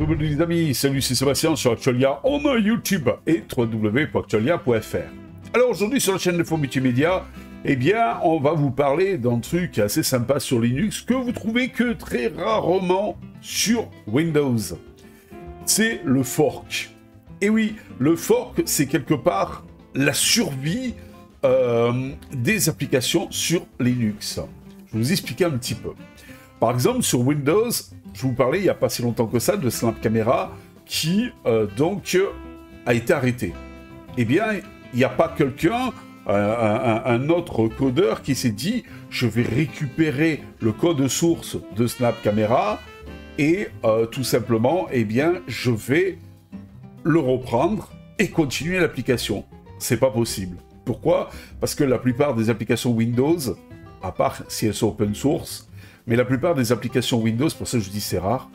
bienvenue les amis, salut c'est Sébastien sur Actualia, on a YouTube et www.actualia.fr. Alors aujourd'hui sur la chaîne Info Multimédia, eh bien on va vous parler d'un truc assez sympa sur Linux que vous trouvez que très rarement sur Windows. C'est le fork. Et oui, le fork c'est quelque part la survie des applications sur Linux. Je vais vous expliquer un petit peu. Par exemple sur Windows, je vous parlais il n'y a pas si longtemps que ça de Snap Camera qui donc a été arrêté. Eh bien, il n'y a pas quelqu'un, un autre codeur qui s'est dit je vais récupérer le code source de Snap Camera et tout simplement, eh bien, je vais le reprendre et continuer l'application. C'est pas possible. Pourquoi? Parce que la plupart des applications Windows, à part si elles sont open source, mais la plupart des applications Windows, pour ça je dis c'est rare,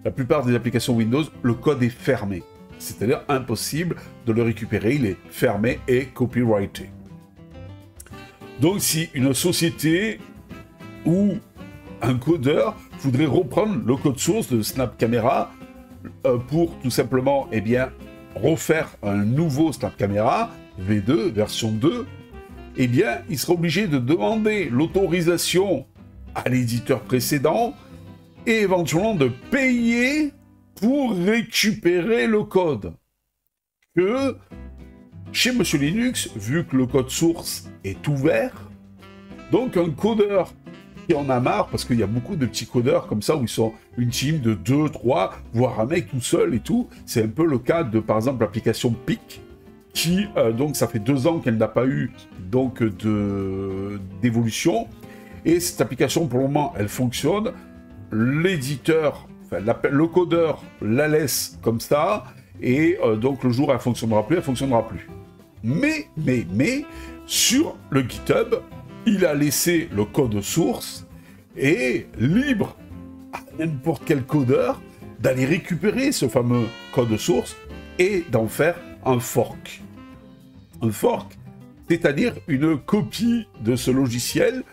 la plupart des applications Windows, le code est fermé. C'est-à-dire impossible de le récupérer, il est fermé et copyrighté. Donc si une société ou un codeur voudrait reprendre le code source de Snap Camera pour tout simplement eh bien, refaire un nouveau Snap Camera, V2, version 2, eh bien il sera obligé de demander l'autorisation à l'éditeur précédent et éventuellement de payer pour récupérer le code. Que chez Monsieur Linux, vu que le code source est ouvert, donc un codeur qui en a marre, parce qu'il y a beaucoup de petits codeurs comme ça où ils sont une team de 2, 3, voire un mec tout seul et tout. C'est un peu le cas de par exemple l'application PIC qui donc ça fait 2 ans qu'elle n'a pas eu donc d'évolution. Et cette application, pour le moment, elle fonctionne. L'éditeur, enfin, le codeur la laisse comme ça. Et donc, le jour où elle ne fonctionnera plus, elle ne fonctionnera plus. Mais, sur le GitHub, il a laissé le code source et libre à n'importe quel codeur d'aller récupérer ce fameux code source et d'en faire un fork. Un fork, c'est-à-dire une copie de ce logiciel,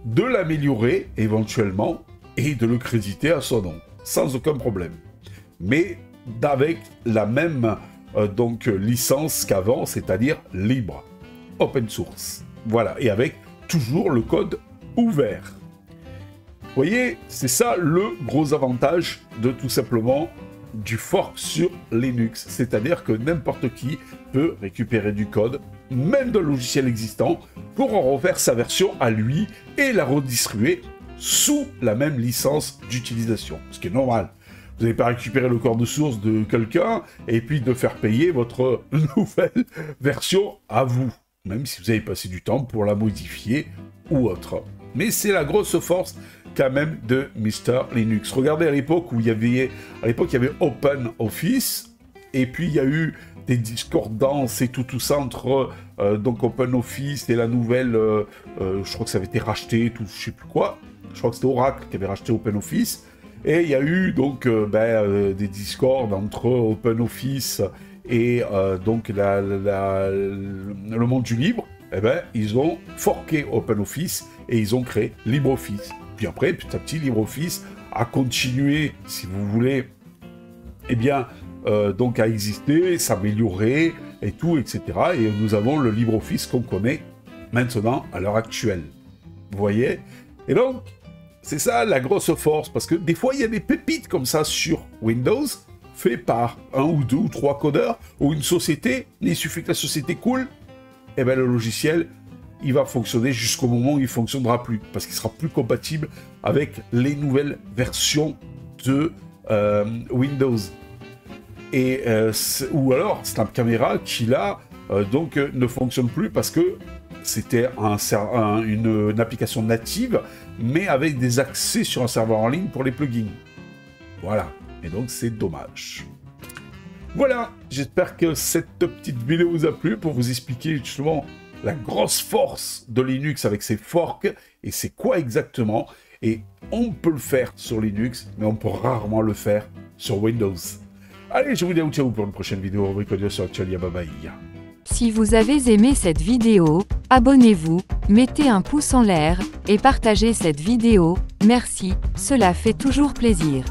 de l'améliorer éventuellement et de le créditer à son nom, sans aucun problème. Mais avec la même donc licence qu'avant, c'est-à-dire libre, open source. Voilà, et avec toujours le code ouvert. Vous voyez, c'est ça le gros avantage de tout simplement du fork sur Linux. C'est-à-dire que n'importe qui peut récupérer du code, même d'un logiciel existant, pour en refaire sa version à lui et la redistribuer sous la même licence d'utilisation. Ce qui est normal. Vous n'allez pas récupérer le code source de quelqu'un et puis de faire payer votre nouvelle version à vous, même si vous avez passé du temps pour la modifier ou autre. Mais c'est la grosse force quand même de Mr Linux. Regardez à l'époque où il y avait Open Office et puis il y a eu des discordances et tout ça entre donc Open Office et la nouvelle, je crois que ça avait été racheté, tout, je sais plus quoi. Je crois que c'était Oracle qui avait racheté Open Office. Et il y a eu donc des discords entre Open Office et donc le monde du libre. Eh ben, ils ont forqué Open Office et ils ont créé LibreOffice. Puis après, petit à petit, LibreOffice a continué, si vous voulez, eh bien, donc à exister, s'améliorer et tout, etc. Et nous avons le LibreOffice qu'on connaît maintenant à l'heure actuelle. Vous voyez? Et donc, c'est ça la grosse force, parce que des fois, il y a des pépites comme ça sur Windows, fait par 1 ou 2 ou 3 codeurs, ou une société, il suffit que la société coule, et bien le logiciel, il va fonctionner jusqu'au moment où il ne fonctionnera plus, parce qu'il sera plus compatible avec les nouvelles versions de Windows. Et, ou alors Snap Camera qui là donc ne fonctionne plus parce que c'était une application native mais avec des accès sur un serveur en ligne pour les plugins. Voilà, et donc c'est dommage. Voilà, j'espère que cette petite vidéo vous a plu pour vous expliquer justement la grosse force de Linux avec ses forks et c'est quoi exactement. Et on peut le faire sur Linux mais on peut rarement le faire sur Windows. Allez, je vous dis ciao pour une prochaine vidéo rubrique audio sur Actualia. Bye bye. Si vous avez aimé cette vidéo, abonnez-vous, mettez un pouce en l'air, et partagez cette vidéo, merci, cela fait toujours plaisir.